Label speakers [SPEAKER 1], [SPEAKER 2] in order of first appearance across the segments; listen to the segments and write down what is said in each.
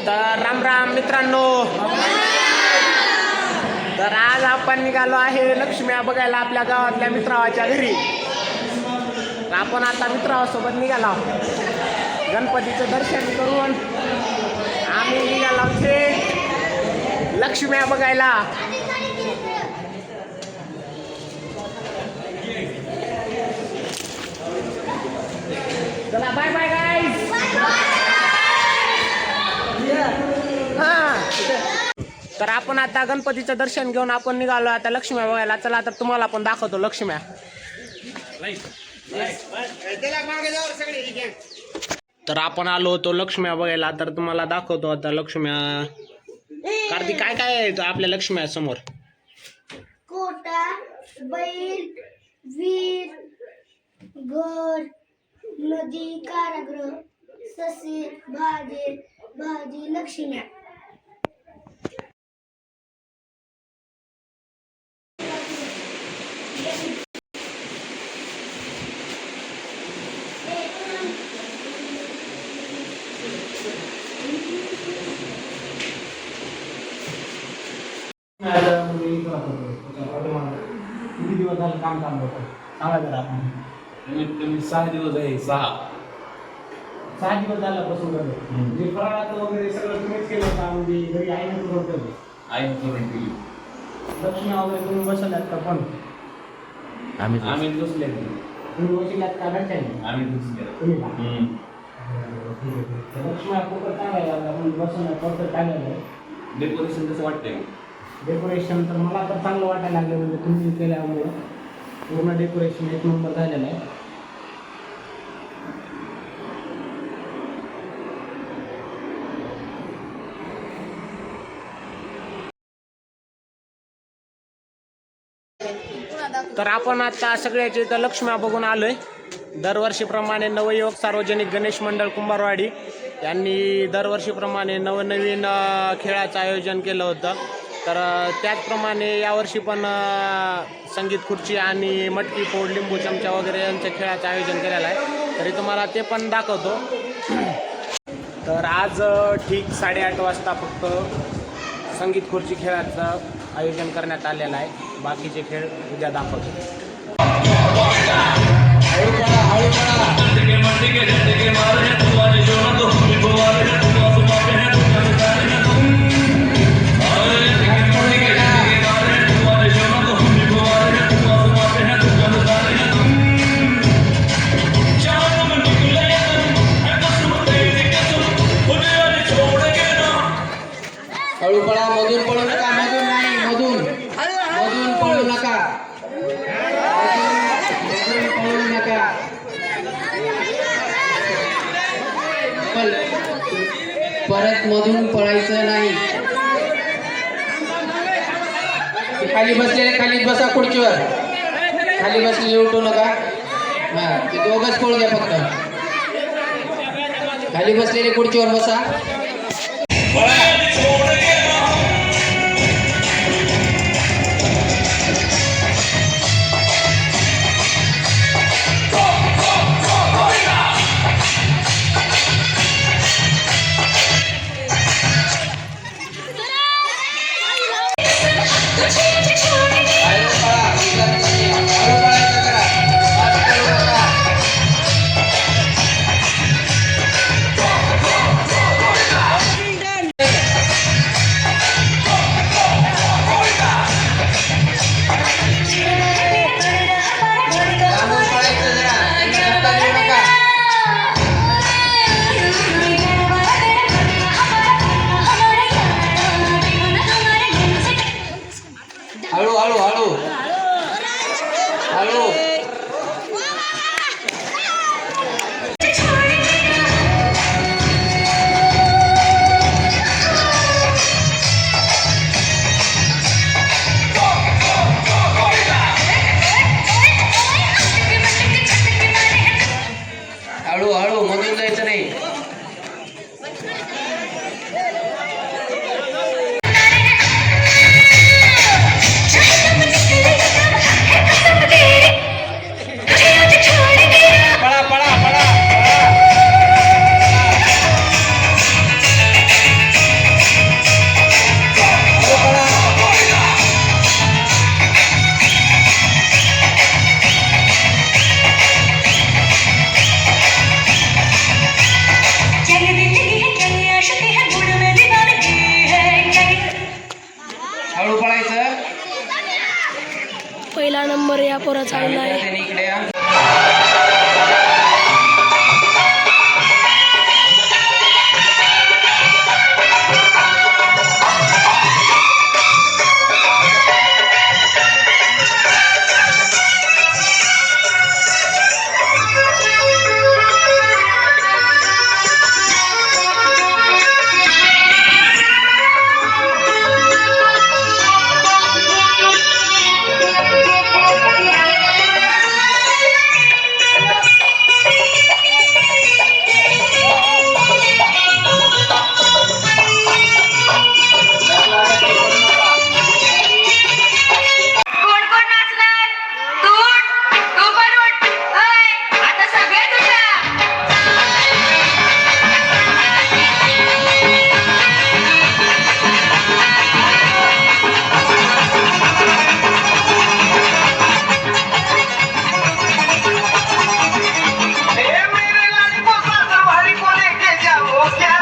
[SPEAKER 1] तर राम राम मित्रांनो. तर आज आपण निघालो आहे लक्ष्म्या बघायला आपल्या गावातल्या मित्राच्या घरी. आपण आता मित्रासोबत निघालो, गणपतीचं दर्शन करून आम्ही निघालो ते लक्ष्म्या बघायला. चला बाय बाय गाईज. तर आपण आता गणपतीचं दर्शन घेऊन आपण निघालो आता लक्ष्म्या बघायला. चला तर तुम्हाला पण दाखवतो लक्ष्म्या. तर आपण आलो होतो लक्ष्म्या बघायला, तर तुम्हाला दाखवतो आता लक्ष्म्या. कार्तिक काय काय आहे आपल्या लक्ष्म्या समोर?
[SPEAKER 2] कोटा, बैल, वीर, घर, नदी, कारागृह, ससे, भाजी, लक्ष्म्या.
[SPEAKER 1] किती दिवस झालं काम चालू होतं सांगा जरा आपण.
[SPEAKER 3] कमीत 6 दिवस आहे.
[SPEAKER 1] 6 दिवस झाल्यापासून झालं. म्हणजे फराळाचं वगैरे सगळं तुम्हीच केलं होतं, म्हणजे घरी आईने करून ठेवलं.
[SPEAKER 3] आई करून केली.
[SPEAKER 1] लक्ष्म्या वगैरे तुम्ही बसवल्यात का? पण
[SPEAKER 3] आम्ही बसले.
[SPEAKER 1] तुम्ही बसवल्यात का घरच्यांनी?
[SPEAKER 3] आम्ही बसले.
[SPEAKER 1] तुम्ही का? लक्ष्म्या खूपच चांगला आहे, आपण बसवण्यात परफेक्ट आलेलं आहे.
[SPEAKER 3] डेकोरेशन कसं वाटतंय?
[SPEAKER 1] डेकोरेशन तर मला तर चांगलं वाटायला लागलं, म्हणजे तुम्ही केल्यामुळं पूर्ण डेकोरेशन एक नंबर झालेलं आहे. तर आपण आता सगळ्याचे इथं लक्ष्म्या बघून आलोय. दरवर्षीप्रमाणे नवयुवक सार्वजनिक गणेश मंडळ कुंभारवाडी यांनी दरवर्षीप्रमाणे नवनवीन खेळाचं आयोजन केलं होतं. तर त्याचप्रमाणे यावर्षी पण संगीत खुर्ची आणि मटकी फोड, लिंबू चमचा वगैरे यांच्या खेळाचं आयोजन केलेलं आहे. तरी तुम्हाला ते पण दाखवतो. तर आज ठीक 8:30 वाजता फक्त संगीत खुर्ची खेळाचं आयोजन करण्यात आलेलं आहे. बाकीचे खेळ उद्या दाखवतो.
[SPEAKER 4] हळू पळा, मधून पळू नका. मधून नाही, मधून पळू नका. मधून पळू नका. परत मधून पळायचं नाही. खाली बसलेले खाली बसा, खुर्चीवर खाली बसलेले उठू नका. हा, ते दोघंच पळू द्या फक्त. खाली बसलेले खुर्चीवर बसा.
[SPEAKER 5] पोरं चाललाय.
[SPEAKER 4] विद्यार्थ्यांनी इकडे या.
[SPEAKER 6] कोण कोण नाचणार? तू उठ, तू पण उठ. ऐ, आता सगळेच उठा.
[SPEAKER 7] मेरे लाली को सासर वाली को लेके जाओ क्या?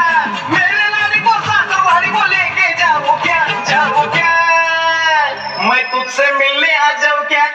[SPEAKER 7] मेरे लाली को सासर वाली को लेके जाओ क्या? जाओ क्या? मैं तुझसे मिलने आ जाऊं क्या?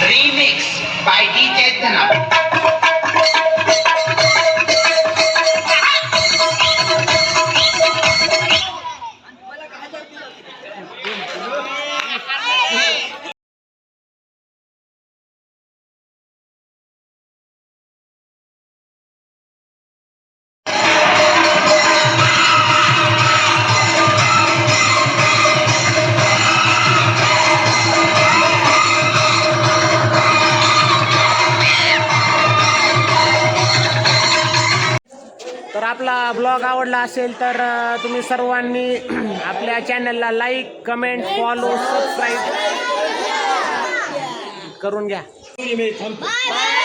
[SPEAKER 4] Remix by DJ Dhanap.
[SPEAKER 1] तर आपला ब्लॉग आवडला असेल तर तुम्ही सर्वांनी आपल्या चॅनलला लाईक, कमेंट, फॉलो, सबस्क्राईब करून घ्या.
[SPEAKER 2] Bye bye.